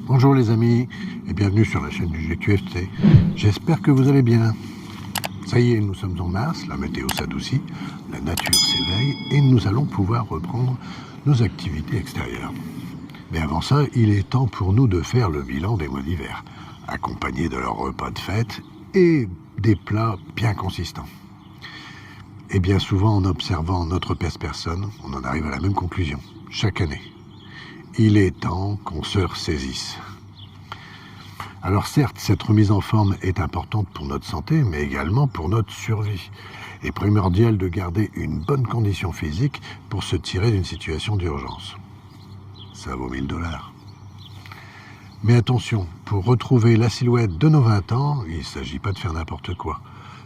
Bonjour les amis et bienvenue sur la chaîne du GQFT. J'espère que vous allez bien. Ça y est, nous sommes en mars, la météo s'adoucit, la nature s'éveille et nous allons pouvoir reprendre nos activités extérieures. Mais avant ça, il est temps pour nous de faire le bilan des mois d'hiver, accompagné de leurs repas de fête et des plats bien consistants. Et bien souvent, en observant notre personne, on en arrive à la même conclusion, chaque année. Il est temps qu'on se ressaisisse. Alors certes, cette remise en forme est importante pour notre santé, mais également pour notre survie. Il est primordial de garder une bonne condition physique pour se tirer d'une situation d'urgence. Ça vaut 1000 $. Mais attention, pour retrouver la silhouette de nos 20 ans, il ne s'agit pas de faire n'importe quoi.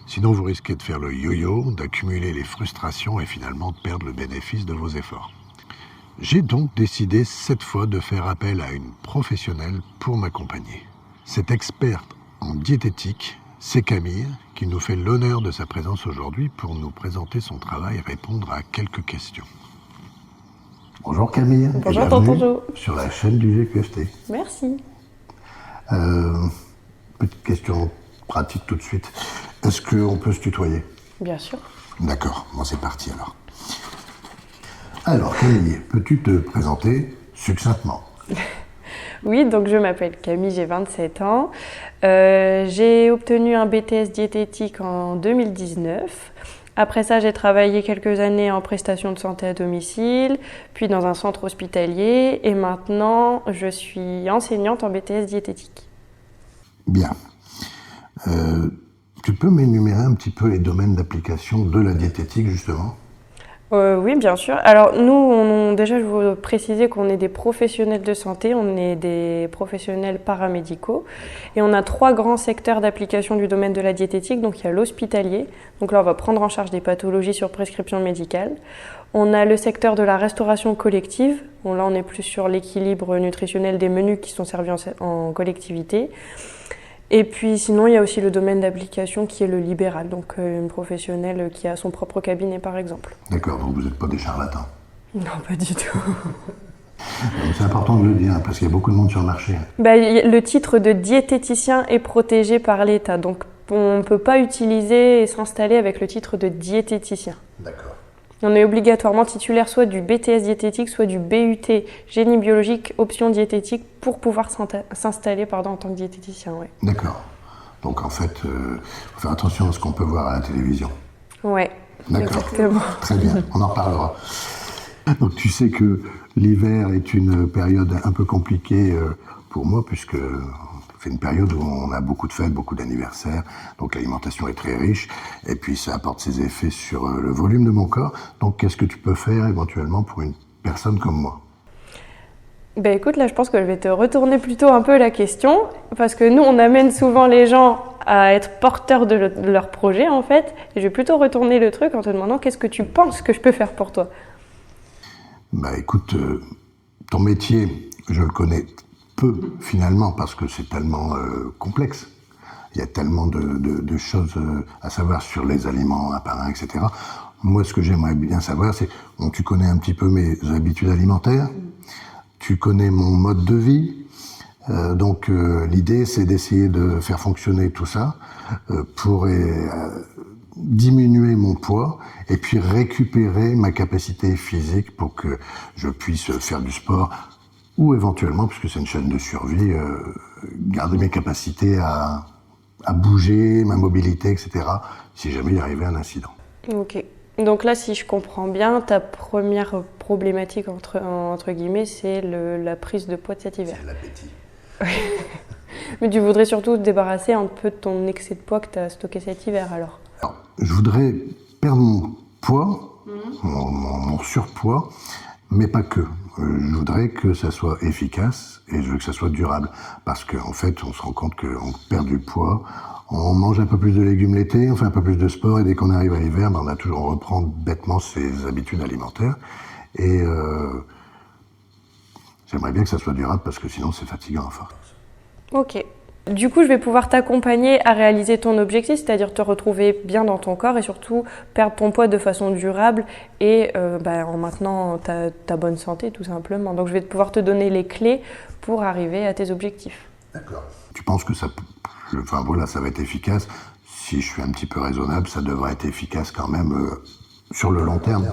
Sinon, vous risquez de faire le yo-yo, d'accumuler les frustrations et finalement de perdre le bénéfice de vos efforts. J'ai donc décidé cette fois de faire appel à une professionnelle pour m'accompagner. Cette experte en diététique, c'est Camille, qui nous fait l'honneur de sa présence aujourd'hui pour nous présenter son travail et répondre à quelques questions. Bonjour Camille. Bonjour et tonton bienvenue Jo. sur la chaîne du GQFT. Merci. Petite question pratique tout de suite. Est-ce qu'on peut se tutoyer? Bien sûr. D'accord, bon c'est parti alors. Alors Camille, peux-tu te présenter succinctement? Oui, donc je m'appelle Camille, j'ai 27 ans. J'ai obtenu un BTS diététique en 2019. Après ça, j'ai travaillé quelques années en prestation de santé à domicile, puis dans un centre hospitalier. Et maintenant, je suis enseignante en BTS diététique. Bien. Tu peux m'énumérer un petit peu les domaines d'application de la diététique, justement? Oui, bien sûr. Alors nous, déjà, je veux préciser qu'on est des professionnels de santé, on est des professionnels paramédicaux et on a 3 grands secteurs d'application du domaine de la diététique. Donc il y a l'hospitalier, donc là on va prendre en charge des pathologies sur prescription médicale. On a le secteur de la restauration collective, bon, là on est plus sur l'équilibre nutritionnel des menus qui sont servis en collectivité. Et puis sinon, il y a aussi le domaine d'application qui est le libéral, donc une professionnelle qui a son propre cabinet par exemple. D'accord, donc vous n'êtes pas des charlatans? Non, pas du tout. C'est important de le dire, parce qu'il y a beaucoup de monde sur le marché. Le titre de diététicien est protégé par l'État, donc on ne peut pas utiliser et s'installer avec le titre de diététicien. D'accord. On est obligatoirement titulaire soit du BTS diététique, soit du BUT génie biologique option diététique pour pouvoir s'installer en tant que diététicien. Ouais. D'accord. Donc en fait, faut faire attention à ce qu'on peut voir à la télévision. Ouais, D'accord. exactement. Très bien, on en reparlera. Donc tu sais que l'hiver est une période un peu compliquée pour moi, puisque c'est une période où on a beaucoup de fêtes, beaucoup d'anniversaires, donc l'alimentation est très riche, et puis ça apporte ses effets sur le volume de mon corps. Donc qu'est-ce que tu peux faire éventuellement pour une personne comme moi? Écoute, là je pense que je vais te retourner plutôt un peu la question, parce que nous on amène souvent les gens à être porteurs de leur projet en fait, et je vais plutôt retourner le truc en te demandant qu'est-ce que tu penses que je peux faire pour toi? Écoute, ton métier, je le connais peu finalement parce que c'est tellement complexe. Il y a tellement de choses à savoir sur les aliments, un par un, etc. Moi, ce que j'aimerais bien savoir, c'est, tu connais un petit peu mes habitudes alimentaires, tu connais mon mode de vie, donc l'idée c'est d'essayer de faire fonctionner tout ça pour diminuer mon poids et puis récupérer ma capacité physique pour que je puisse faire du sport ou éventuellement, puisque c'est une chaîne de survie, garder mes capacités à bouger, ma mobilité, etc., si jamais il arrivait un incident. Ok. Donc là, si je comprends bien, ta première problématique, entre guillemets, c'est la prise de poids de cet hiver. C'est l'appétit. Mais tu voudrais surtout te débarrasser un peu de ton excès de poids que tu as stocké cet hiver, alors? Alors, je voudrais perdre mon poids, mon surpoids, mais pas que. Je voudrais que ça soit efficace et je veux que ça soit durable. Parce qu'en fait, on se rend compte qu'on perd du poids, on mange un peu plus de légumes l'été, on fait un peu plus de sport et dès qu'on arrive à l'hiver, on reprend bêtement ses habitudes alimentaires. Et j'aimerais bien que ça soit durable parce que sinon c'est fatigant à force. Ok. Du coup, je vais pouvoir t'accompagner à réaliser ton objectif, c'est-à-dire te retrouver bien dans ton corps et surtout perdre ton poids de façon durable et en maintenant ta bonne santé tout simplement. Donc je vais pouvoir te donner les clés pour arriver à tes objectifs. D'accord. Tu penses que ça va être efficace? Si je suis un petit peu raisonnable, ça devrait être efficace quand même sur le long terme.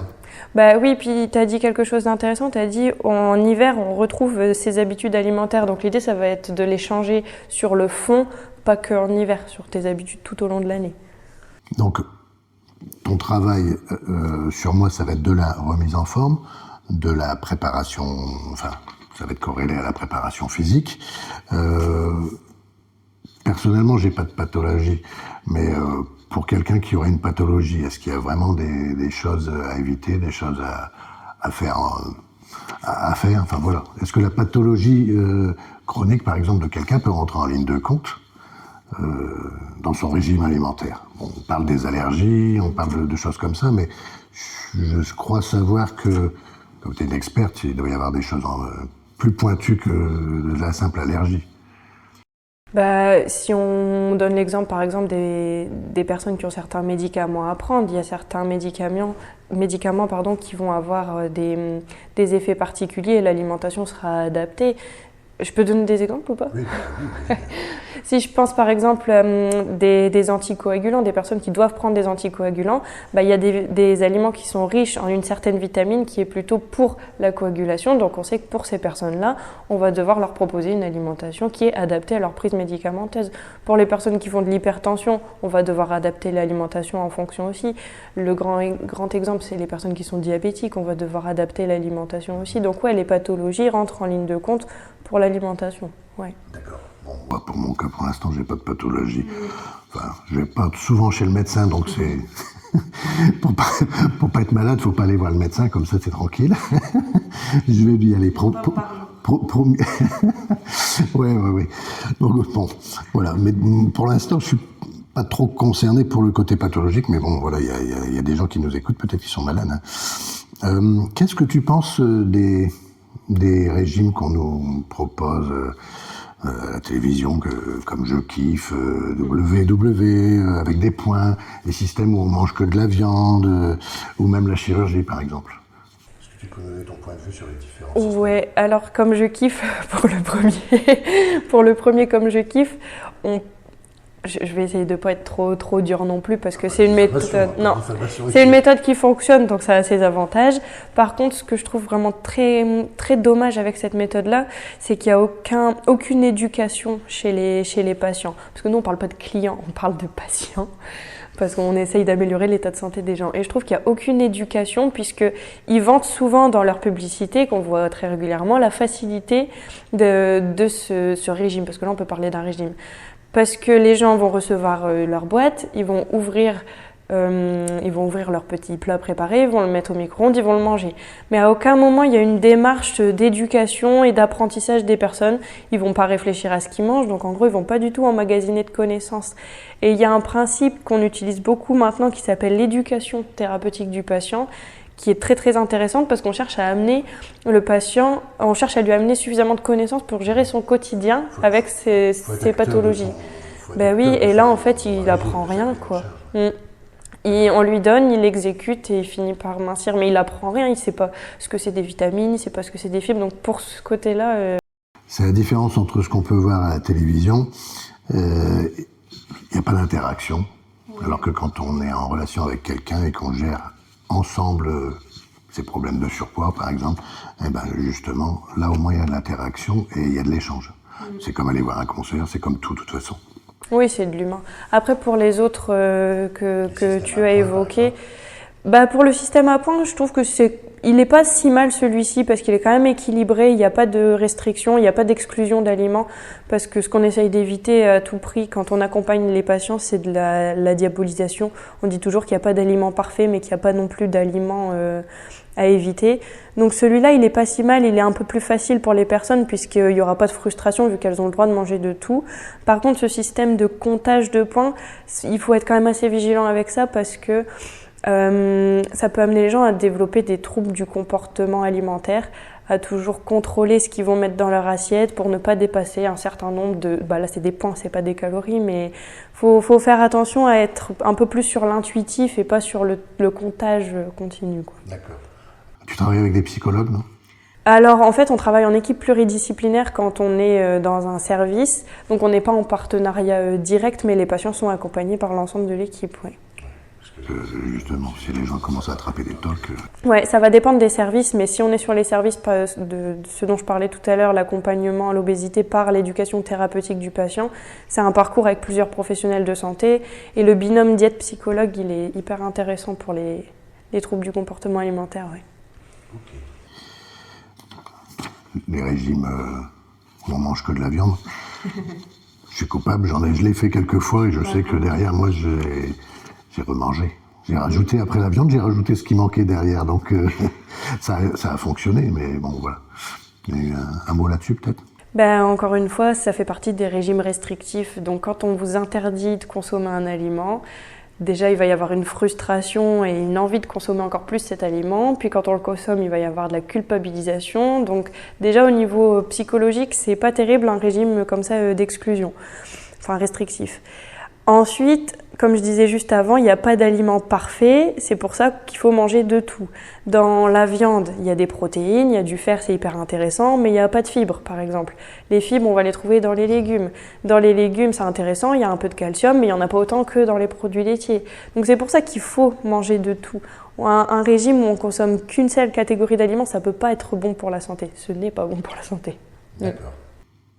Bah oui, puis tu as dit quelque chose d'intéressant, tu as dit en hiver on retrouve ses habitudes alimentaires, donc l'idée ça va être de les changer sur le fond, pas qu'en hiver, sur tes habitudes tout au long de l'année. Donc ton travail sur moi, ça va être de la remise en forme, de la préparation, ça va être corrélé à la préparation physique. Personnellement, j'ai pas de pathologie, mais pour quelqu'un qui aurait une pathologie, est-ce qu'il y a vraiment des choses à éviter, des choses à faire Enfin voilà. Est-ce que la pathologie chronique, par exemple, de quelqu'un peut rentrer en ligne de compte dans son régime alimentaire? On parle des allergies, on parle de choses comme ça, mais je crois savoir que, comme tu es une experte, il doit y avoir des choses plus pointues que de la simple allergie. Si on donne l'exemple par exemple des personnes qui ont certains médicaments à prendre, il y a certains médicaments qui vont avoir des effets particuliers et l'alimentation sera adaptée. Je peux donner des exemples ou pas? Oui. Si je pense par exemple des anticoagulants, des personnes qui doivent prendre des anticoagulants, il y a des aliments qui sont riches en une certaine vitamine qui est plutôt pour la coagulation. Donc on sait que pour ces personnes-là, on va devoir leur proposer une alimentation qui est adaptée à leur prise médicamenteuse. Pour les personnes qui font de l'hypertension, on va devoir adapter l'alimentation en fonction aussi. Le grand exemple, c'est les personnes qui sont diabétiques, on va devoir adapter l'alimentation aussi. Donc ouais, les pathologies rentrent en ligne de compte pour l'alimentation. Ouais. D'accord. Bon, pour mon cas, pour l'instant, j'ai pas de pathologie. Je vais pas souvent chez le médecin, donc c'est pour pas être malade, faut pas aller voir le médecin, comme ça c'est tranquille. Je vais y aller ouais. Donc bon, voilà. Mais pour l'instant, je suis pas trop concerné pour le côté pathologique, mais bon, voilà, il y a des gens qui nous écoutent, peut-être qu'ils sont malades. Hein. Qu'est-ce que tu penses des régimes qu'on nous propose à la télévision, comme Je Kiffe, WW, avec des points, les systèmes où on mange que de la viande, ou même la chirurgie, par exemple? Est-ce que tu peux donner ton point de vue sur les différents systèmes? Ouais, alors comme Je Kiffe, pour le premier comme Je Kiffe, je vais essayer de ne pas être trop dur non plus parce que c'est une méthode. Non, c'est une méthode qui fonctionne, donc ça a ses avantages. Par contre, ce que je trouve vraiment très, très dommage avec cette méthode-là, c'est qu'il n'y a aucune éducation chez les patients. Parce que nous, on ne parle pas de clients, on parle de patients. Parce qu'on essaye d'améliorer l'état de santé des gens. Et je trouve qu'il n'y a aucune éducation puisqu'ils vantent souvent dans leur publicité, qu'on voit très régulièrement, la facilité de ce régime. Parce que là, on peut parler d'un régime. Parce que les gens vont recevoir leur boîte, ils vont ouvrir leur petit plat préparé, ils vont le mettre au micro-ondes, ils vont le manger. Mais à aucun moment, il y a une démarche d'éducation et d'apprentissage des personnes. Ils vont pas réfléchir à ce qu'ils mangent, donc en gros, ils vont pas du tout emmagasiner de connaissances. Et il y a un principe qu'on utilise beaucoup maintenant qui s'appelle l'éducation thérapeutique du patient, qui est très très intéressante parce qu'on cherche à amener le patient, on cherche à lui amener suffisamment de connaissances pour gérer son quotidien avec ses pathologies. Oui, et là en fait il apprend rien quoi. On lui donne, il exécute et il finit par mincir, mais il apprend rien, il sait pas ce que c'est des vitamines, il sait pas ce que c'est des fibres, donc pour ce côté-là... C'est la différence entre ce qu'on peut voir à la télévision, il n'y a pas d'interaction. Alors que quand on est en relation avec quelqu'un et qu'on gère ensemble ces problèmes de surpoids, par exemple, eh ben justement, là au moins il y a de l'interaction et il y a de l'échange. C'est comme aller voir un concert, c'est comme tout, de toute façon. Oui, c'est de l'humain. Après, pour les autres que tu as évoqués, pour le système à points, je trouve que il n'est pas si mal celui-ci parce qu'il est quand même équilibré, il n'y a pas de restriction, il n'y a pas d'exclusion d'aliments parce que ce qu'on essaye d'éviter à tout prix quand on accompagne les patients, c'est de la diabolisation. On dit toujours qu'il n'y a pas d'aliments parfaits mais qu'il n'y a pas non plus d'aliments à éviter. Donc celui-là, il n'est pas si mal, il est un peu plus facile pour les personnes puisqu'il n'y aura pas de frustration vu qu'elles ont le droit de manger de tout. Par contre, ce système de comptage de points, il faut être quand même assez vigilant avec ça parce que ça peut amener les gens à développer des troubles du comportement alimentaire, à toujours contrôler ce qu'ils vont mettre dans leur assiette pour ne pas dépasser un certain nombre de... là c'est des points, c'est pas des calories, mais faut faire attention à être un peu plus sur l'intuitif et pas sur le comptage continu, quoi. D'accord. Tu travailles avec des psychologues, non ? Alors en fait on travaille en équipe pluridisciplinaire quand on est dans un service, donc on n'est pas en partenariat direct, mais les patients sont accompagnés par l'ensemble de l'équipe, oui. Justement, si les gens commencent à attraper des tocs... Ouais, ça va dépendre des services, mais si on est sur les services de ce dont je parlais tout à l'heure, l'accompagnement à l'obésité par l'éducation thérapeutique du patient, c'est un parcours avec plusieurs professionnels de santé, et le binôme diète-psychologue, il est hyper intéressant pour les troubles du comportement alimentaire. Ouais. Okay. Les régimes où on mange que de la viande, je suis coupable, je l'ai fait quelques fois, et je sais que derrière moi, j'ai remangé. J'ai rajouté, après la viande, j'ai rajouté ce qui manquait derrière. Donc, ça a fonctionné, mais bon, voilà. Et, un mot là-dessus, peut-être ? Encore une fois, ça fait partie des régimes restrictifs. Donc, quand on vous interdit de consommer un aliment, déjà, il va y avoir une frustration et une envie de consommer encore plus cet aliment. Puis, quand on le consomme, il va y avoir de la culpabilisation. Donc, déjà, au niveau psychologique, c'est pas terrible un régime comme ça d'exclusion, enfin restrictif. Ensuite, comme je disais juste avant, il n'y a pas d'aliment parfait, c'est pour ça qu'il faut manger de tout. Dans la viande, il y a des protéines, il y a du fer, c'est hyper intéressant, mais il n'y a pas de fibres, par exemple. Les fibres, on va les trouver dans les légumes. Dans les légumes, c'est intéressant, il y a un peu de calcium, mais il n'y en a pas autant que dans les produits laitiers. Donc c'est pour ça qu'il faut manger de tout. Un régime où on consomme qu'une seule catégorie d'aliments, ça ne peut pas être bon pour la santé. Ce n'est pas bon pour la santé. D'accord.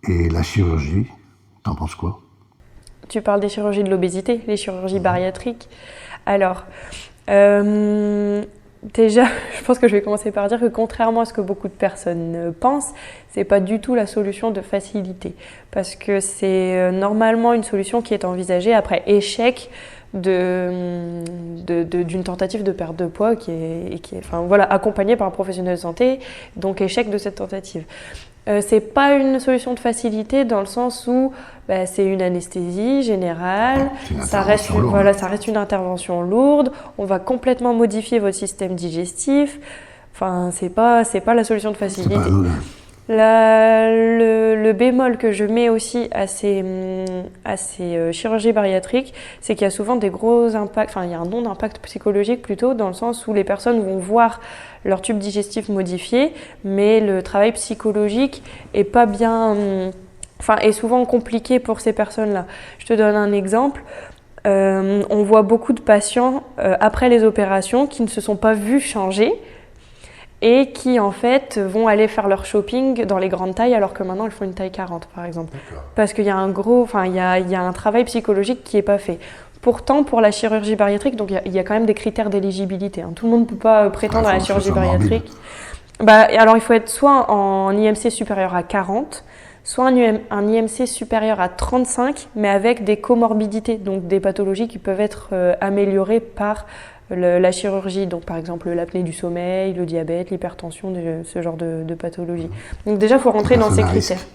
Et la chirurgie, t'en penses quoi ? Tu parles des chirurgies de l'obésité, les chirurgies bariatriques. Alors, déjà, je pense que je vais commencer par dire que contrairement à ce que beaucoup de personnes pensent, c'est pas du tout la solution de facilité. Parce que c'est normalement une solution qui est envisagée après échec d'une tentative de perte de poids qui est accompagnée par un professionnel de santé, donc échec de cette tentative. C'est pas une solution de facilité dans le sens où c'est une anesthésie générale, ça reste une intervention lourde, on va complètement modifier votre système digestif. Enfin, c'est pas la solution de facilité. Le bémol que je mets aussi à ces chirurgies bariatriques, c'est qu'il y a souvent des gros impacts, enfin il y a un non-impact psychologique plutôt, dans le sens où les personnes vont voir leur tube digestif modifié, mais le travail psychologique est pas bien, est souvent compliqué pour ces personnes-là. Je te donne un exemple. On voit beaucoup de patients après les opérations qui ne se sont pas vus changer, et qui en fait vont aller faire leur shopping dans les grandes tailles alors que maintenant elles font une taille 40 par exemple. D'accord. Parce qu'il y a il y a un travail psychologique qui n'est pas fait. Pourtant, pour la chirurgie bariatrique, donc il y a quand même des critères d'éligibilité. Hein. Tout le monde ne peut pas prétendre à la chirurgie bariatrique. Alors il faut être soit en IMC supérieur à 40, soit un IMC supérieur à 35, mais avec des comorbidités, donc des pathologies qui peuvent être améliorées par la chirurgie, donc par exemple l'apnée du sommeil, le diabète, l'hypertension, ce genre de pathologie. Donc déjà, il faut rentrer dans ces critères.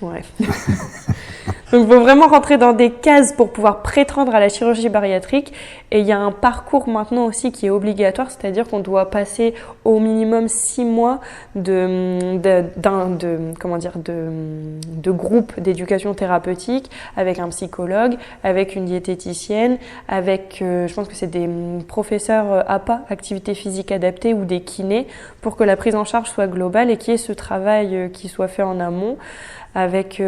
Ouais. Donc il faut vraiment rentrer dans des cases pour pouvoir prétendre à la chirurgie bariatrique. Et il y a un parcours maintenant aussi qui est obligatoire, c'est-à-dire qu'on doit passer au minimum 6 mois de groupe d'éducation thérapeutique avec un psychologue, avec une diététicienne, avec, je pense que c'est des professeurs APA, activité physique adaptée, ou des kinés, pour que la prise en charge soit globale et qu'il y ait ce travail qui soit fait en amont. avec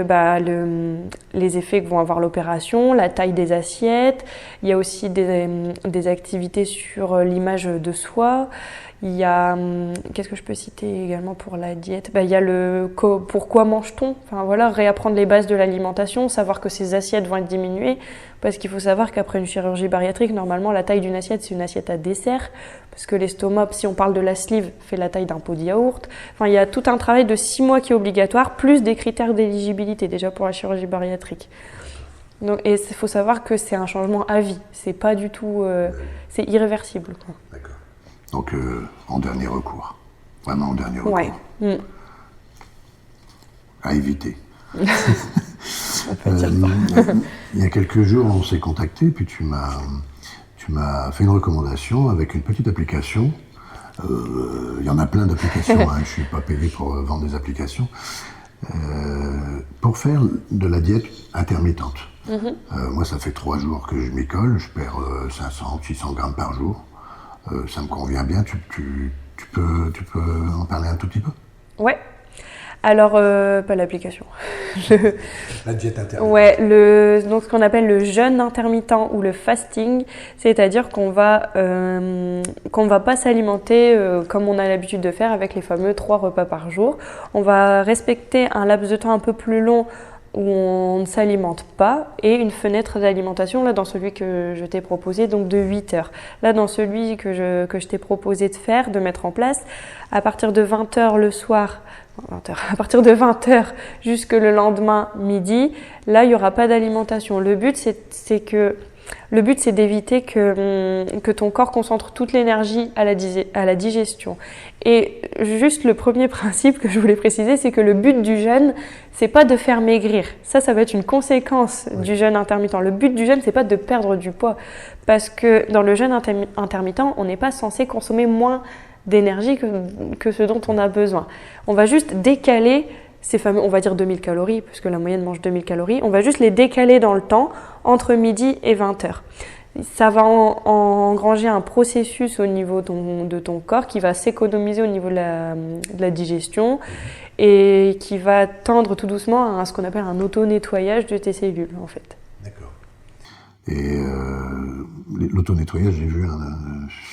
les effets que vont avoir l'opération, la taille des assiettes. Il y a aussi des activités sur l'image de soi. Il y a, qu'est-ce que je peux citer également pour la diète? Il y a pourquoi mange-t-on? Enfin voilà, réapprendre les bases de l'alimentation, savoir que ces assiettes vont être diminuées, parce qu'il faut savoir qu'après une chirurgie bariatrique, normalement la taille d'une assiette, c'est une assiette à dessert, parce que l'estomac, si on parle de la sleeve, fait la taille d'un pot de yaourt. Enfin, il y a tout un travail de 6 mois qui est obligatoire, plus des critères d'éligibilité déjà pour la chirurgie bariatrique. Donc, et il faut savoir que c'est un changement à vie, c'est pas du tout, c'est irréversible, quoi. D'accord. Donc, en dernier recours. Vraiment en dernier recours. Ouais. À éviter. On peut dire ça. Il y a quelques jours, on s'est contacté, puis tu m'as fait une recommandation avec une petite application. Il y en a plein d'applications, je ne suis pas payé pour vendre des applications. Pour faire de la diète intermittente. Moi, ça fait 3 jours que je m'y colle, je perds 500, 600 grammes par jour. Ça me convient bien. Tu peux en parler un tout petit peu? Ouais. Alors, pas l'application. La diète intermittent. Ouais, donc ce qu'on appelle le jeûne intermittent ou le fasting, c'est-à-dire qu'on va pas s'alimenter comme on a l'habitude de faire avec les fameux 3 repas par jour. On va respecter un laps de temps un peu plus long où on ne s'alimente pas et une fenêtre d'alimentation, là dans celui que je t'ai proposé, donc de 8 heures. Là dans celui que je t'ai proposé de mettre en place, à partir de 20 heures le soir, à partir de 20 heures jusque le lendemain midi, là il n'y aura pas d'alimentation. Le but c'est d'éviter que ton corps concentre toute l'énergie à la digestion. Et juste le premier principe que je voulais préciser, c'est que le but du jeûne, c'est pas de faire maigrir. Ça va être une conséquence du jeûne intermittent. Le but du jeûne, c'est pas de perdre du poids. Parce que dans le jeûne intermittent, on n'est pas censé consommer moins d'énergie que ce dont on a besoin. On va juste décaler ces fameux, on va dire 2000 calories, puisque la moyenne mange 2000 calories, on va juste les décaler dans le temps entre midi et 20 heures. Ça va engranger un processus au niveau de ton corps qui va s'économiser au niveau de la digestion et qui va tendre tout doucement à ce qu'on appelle un auto-nettoyage de tes cellules, en fait. D'accord. Et l'auto-nettoyage, j'ai vu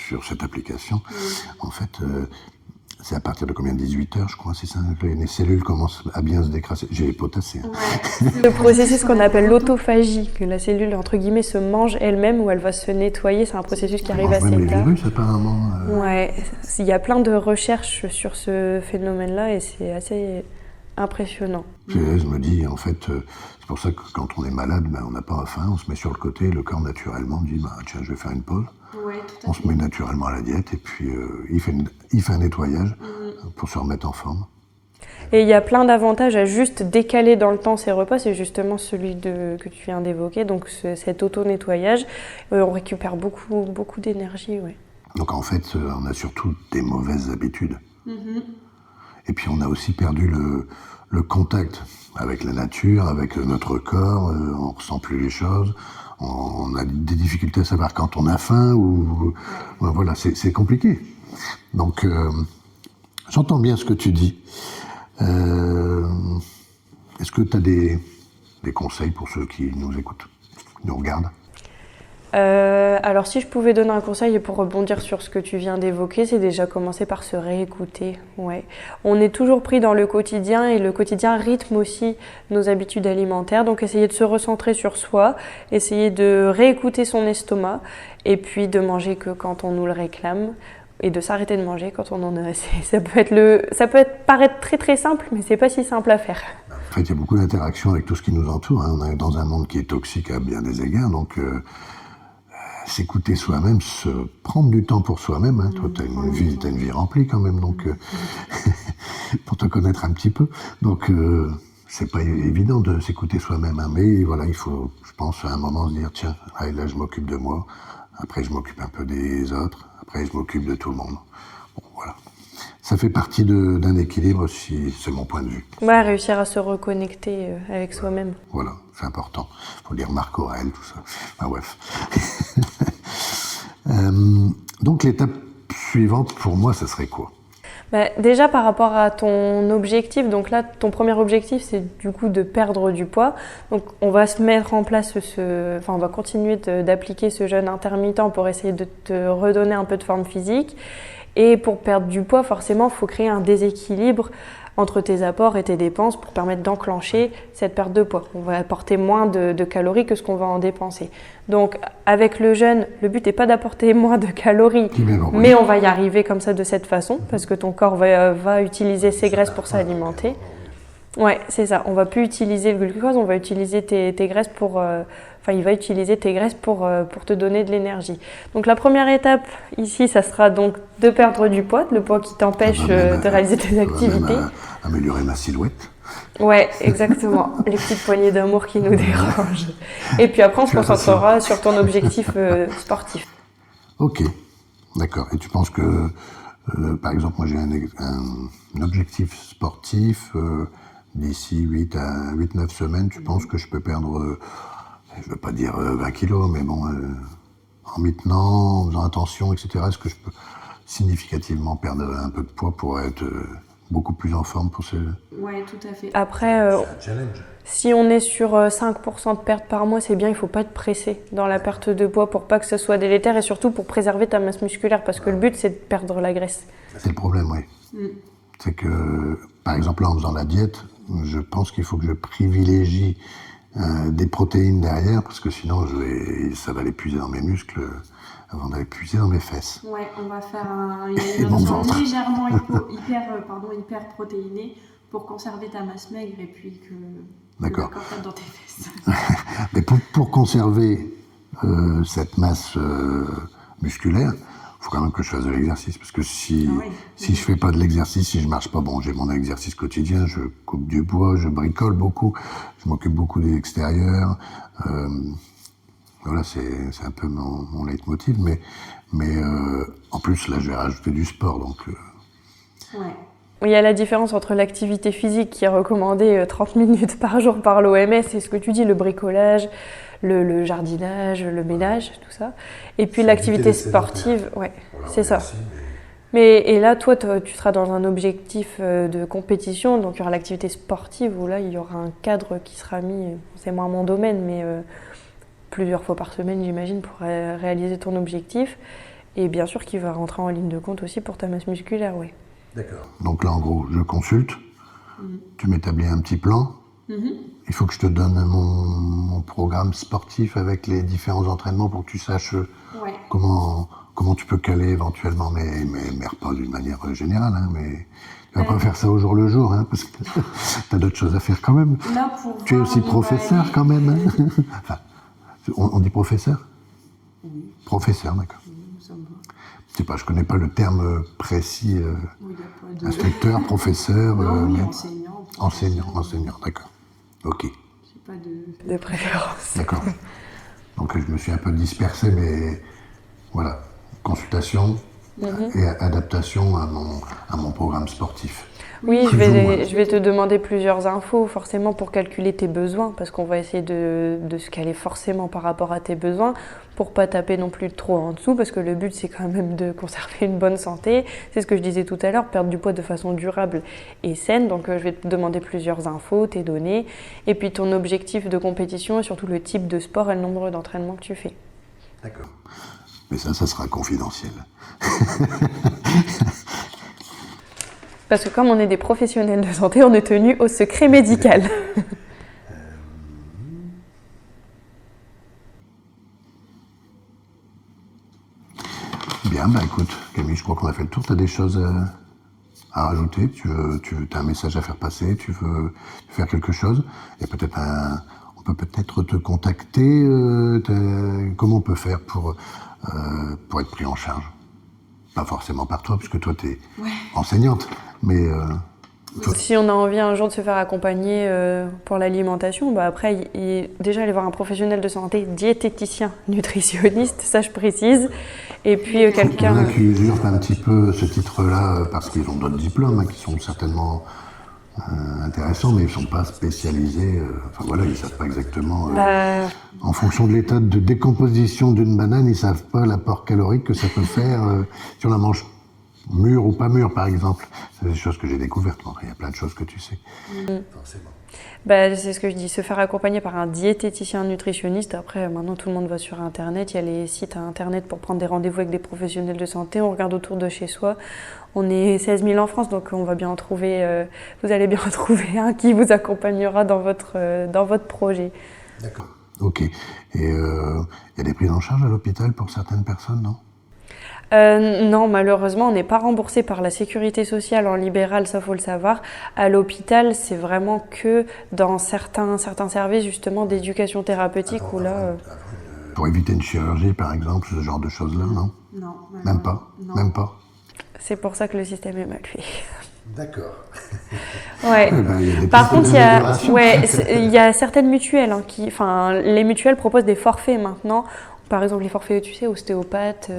sur cette application, en fait, c'est à partir de combien? 18 heures, je crois, c'est ça? Les cellules commencent à bien se décrasser. J'ai potassé. Ouais. Le processus qu'on appelle l'autophagie, que la cellule, entre guillemets, se mange elle-même ou elle va se nettoyer, c'est un processus qui arrive assez tard. Même les virus, apparemment. Ouais, il y a plein de recherches sur ce phénomène-là et c'est assez impressionnant. Je me dis, en fait, c'est pour ça que quand on est malade, on n'a pas faim, on se met sur le côté, le corps naturellement dit, tiens, je vais faire une pause. Ouais, on se met naturellement à la diète et puis il fait un nettoyage pour se remettre en forme. Et il y a plein d'avantages à juste décaler dans le temps ces repas, c'est justement celui que tu viens d'évoquer, donc cet auto-nettoyage, on récupère beaucoup d'énergie. Ouais. Donc en fait, on a surtout des mauvaises habitudes. Et puis on a aussi perdu le contact avec la nature, avec notre corps, on ressent plus les choses. On a des difficultés à savoir quand on a faim ou voilà, c'est compliqué. Donc j'entends bien ce que tu dis. Est-ce que tu as des conseils pour ceux qui nous écoutent, qui nous regardent? Alors si je pouvais donner un conseil et pour rebondir sur ce que tu viens d'évoquer, c'est déjà commencer par se réécouter. Ouais. On est toujours pris dans le quotidien et le quotidien rythme aussi nos habitudes alimentaires. Donc essayer de se recentrer sur soi, essayer de réécouter son estomac et puis de manger que quand on nous le réclame et de s'arrêter de manger quand on en a assez. Ça peut paraître très très simple, mais c'est pas si simple à faire. En fait, il y a beaucoup d'interactions avec tout ce qui nous entoure. On est dans un monde qui est toxique à bien des égards, donc s'écouter soi-même, se prendre du temps pour soi-même. Toi, tu as une vie remplie quand même, donc pour te connaître un petit peu. Donc, c'est pas évident de s'écouter soi-même, mais voilà, il faut, je pense, à un moment se dire, tiens, là, je m'occupe de moi. Après, je m'occupe un peu des autres. Après, je m'occupe de tout le monde. Bon, voilà. Ça fait partie d'un équilibre, si c'est mon point de vue. Ouais, réussir à se reconnecter avec soi-même. Voilà, c'est important. Il faut lire Marc Aurèle, tout ça. Enfin, bref. Donc, l'étape suivante, pour moi, ça serait quoi? Déjà par rapport à ton objectif, donc là ton premier objectif c'est du coup de perdre du poids. Donc on va se mettre en place on va continuer d'appliquer ce jeûne intermittent pour essayer de te redonner un peu de forme physique. Et pour perdre du poids, forcément, il faut créer un déséquilibre entre tes apports et tes dépenses pour permettre d'enclencher cette perte de poids. On va apporter moins de calories que ce qu'on va en dépenser. Donc, avec le jeûne, le but n'est pas d'apporter moins de calories, mais on va y arriver comme ça de cette façon, parce que ton corps va utiliser ses graisses pour s'alimenter. Ouais, c'est ça. On va plus utiliser le glucose, on va utiliser tes graisses il va utiliser tes graisses pour te donner de l'énergie. Donc la première étape ici, ça sera donc de perdre du poids, le poids qui t'empêche de réaliser tes activités. Améliorer ma silhouette. Ouais, exactement. Les petites poignées d'amour qui nous dérangent. Et puis après, on se concentrera sur ton objectif sportif. Ok, d'accord. Et tu penses que, par exemple, moi j'ai un objectif sportif d'ici 8-9 semaines, tu penses que je peux perdre, je ne veux pas dire 20 kilos, mais bon, en m'y tenant, en faisant attention, etc., est-ce que je peux significativement perdre un peu de poids pour être beaucoup plus en forme pour ce... Oui, tout à fait. Après, si on est sur 5% de perte par mois, c'est bien, il ne faut pas être pressé dans la perte de poids pour pas que ce soit délétère et surtout pour préserver ta masse musculaire parce que le but, c'est de perdre la graisse. C'est le problème, oui. C'est que, par exemple, là, en faisant la diète, je pense qu'il faut que je privilégie des protéines derrière parce que sinon, ça va l'épuiser dans mes muscles avant d'aller puiser dans mes fesses. Ouais, on va faire une version légèrement hyper protéinée pour conserver ta masse maigre et puis que le corps tape dans tes fesses. Mais pour conserver cette masse musculaire, il faut quand même que je fasse de l'exercice parce que si je fais pas de l'exercice, si je marche pas, bon, j'ai mon exercice quotidien, je coupe du bois, je bricole beaucoup, je m'occupe beaucoup des extérieurs. Voilà, c'est un peu mon leitmotiv, mais en plus là, je vais rajouter du sport, donc. Il y a la différence entre l'activité physique qui est recommandée 30 minutes par jour par l'OMS et ce que tu dis, le bricolage, le jardinage, le ménage, tout ça. Et puis l'activité sportive, c'est ça. Et là, toi, tu seras dans un objectif de compétition, donc il y aura l'activité sportive où là, il y aura un cadre qui sera mis, c'est moins mon domaine, mais plusieurs fois par semaine, j'imagine, pour réaliser ton objectif. Et bien sûr qu'il va rentrer en ligne de compte aussi pour ta masse musculaire, oui. D'accord. Donc là, en gros, je consulte, tu m'établis un petit plan. Il faut que je te donne mon programme sportif avec les différents entraînements pour que tu saches comment tu peux caler éventuellement mes repas d'une manière générale. Hein, mais tu vas pas faire ça au jour le jour, hein, parce que tu as d'autres choses à faire quand même. Là, tu es aussi professeur quand même. Hein. Enfin, on dit professeur ? Oui. Professeur, d'accord. Ça me va. Je sais pas, je connais pas le terme précis. Instructeur, professeur. Enseignant, d'accord. Ok. J'ai pas de préférence. D'accord. Donc je me suis un peu dispersé, mais voilà, consultation et adaptation à mon programme sportif. Oui, je vais te demander plusieurs infos forcément pour calculer tes besoins parce qu'on va essayer de se caler forcément par rapport à tes besoins pour pas taper non plus trop en dessous parce que le but c'est quand même de conserver une bonne santé. C'est ce que je disais tout à l'heure, perdre du poids de façon durable et saine. Donc je vais te demander plusieurs infos, tes données et puis ton objectif de compétition et surtout le type de sport et le nombre d'entraînements que tu fais. D'accord. Mais ça sera confidentiel. Parce que comme on est des professionnels de santé, on est tenu au secret médical. Bien, écoute, Camille, je crois qu'on a fait le tour. Tu as des choses à rajouter? Tu as un message à faire passer? Tu veux faire quelque chose? Il y a peut-être on peut peut-être te contacter. Comment on peut faire pour être pris en charge? Pas forcément par toi, puisque toi, tu es enseignante, mais... Si on a envie un jour de se faire accompagner pour l'alimentation, après, déjà aller voir un professionnel de santé, diététicien, nutritionniste, ça je précise, et puis quelqu'un... Il y en a qui usurpent un petit peu ce titre-là parce qu'ils ont d'autres diplômes qui sont certainement intéressants, mais ils ne sont pas spécialisés, ils ne savent pas exactement... En fonction de l'état de décomposition d'une banane, ils ne savent pas l'apport calorique que ça peut faire si on la mange Mûr ou pas mûr, par exemple. C'est des choses que j'ai découvertes. Bon, il y a plein de choses que tu sais. Forcément. Bah, c'est ce que je dis, se faire accompagner par un diététicien nutritionniste. Après, maintenant, tout le monde va sur Internet. Il y a les sites à Internet pour prendre des rendez-vous avec des professionnels de santé. On regarde autour de chez soi. On est 16 000 en France, donc on va bien en trouver, vous allez bien en trouver un qui vous accompagnera dans votre projet. D'accord. Ok. Et il y a des prises en charge à l'hôpital pour certaines personnes, non ? Non, malheureusement, on n'est pas remboursé par la sécurité sociale en libéral, ça faut le savoir. À l'hôpital, c'est vraiment que dans certains services justement d'éducation thérapeutique où là. Pour éviter une chirurgie, par exemple, ce genre de choses-là, non ? Non. Même pas. Non. Même pas. C'est pour ça que le système est mal fait. D'accord. Ouais. Par contre, il y a certaines mutuelles les mutuelles proposent des forfaits maintenant. Par exemple, les forfaits, tu sais, ostéopathes,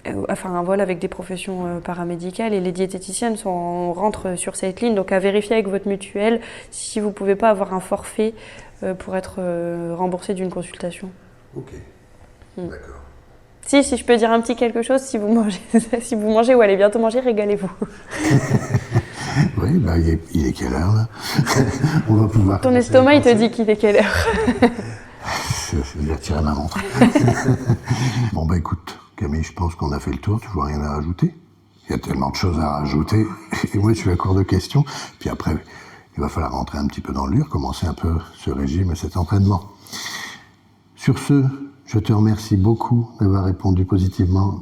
avec des professions paramédicales, et les diététiciennes rentrent sur cette ligne. Donc, à vérifier avec votre mutuelle si vous ne pouvez pas avoir un forfait pour être remboursé d'une consultation. Ok. D'accord. Si je peux dire un petit quelque chose, si vous mangez ou allez bientôt manger, régalez-vous. Oui, il est quelle heure là? On va pouvoir. Ton estomac, il te dit qu'il est quelle heure? Je vais tirer ma montre. Bon, écoute, Camille, je pense qu'on a fait le tour. Tu vois rien à rajouter? Il y a tellement de choses à rajouter. Et moi, je suis à court de questions. Puis après, il va falloir rentrer un petit peu dans le dur, commencer un peu ce régime et cet entraînement. Sur ce, je te remercie beaucoup d'avoir répondu positivement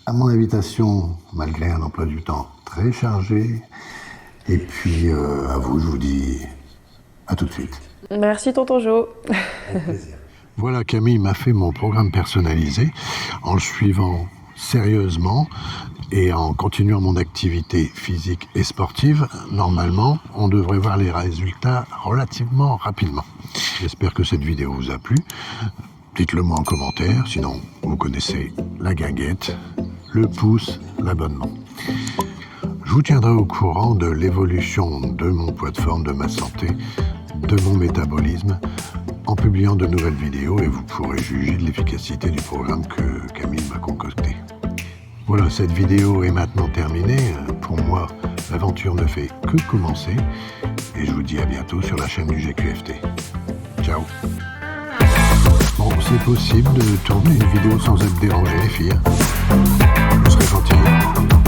à mon invitation, malgré un emploi du temps très chargé. Et puis, à vous, je vous dis à tout de suite. Merci, tonton Jo. Avec plaisir. Voilà, Camille m'a fait mon programme personnalisé en le suivant sérieusement et en continuant mon activité physique et sportive. Normalement, on devrait voir les résultats relativement rapidement. J'espère que cette vidéo vous a plu. Dites-le moi en commentaire, sinon vous connaissez la guinguette, le pouce, l'abonnement. Je vous tiendrai au courant de l'évolution de mon poids de forme, de ma santé, de mon métabolisme, en publiant de nouvelles vidéos, et vous pourrez juger de l'efficacité du programme que Camille m'a concocté. Voilà, cette vidéo est maintenant terminée. Pour moi, l'aventure ne fait que commencer, et je vous dis à bientôt sur la chaîne du GQFT. Ciao. Bon, c'est possible de tourner une vidéo sans être dérangé, les filles. Vous serez gentilles.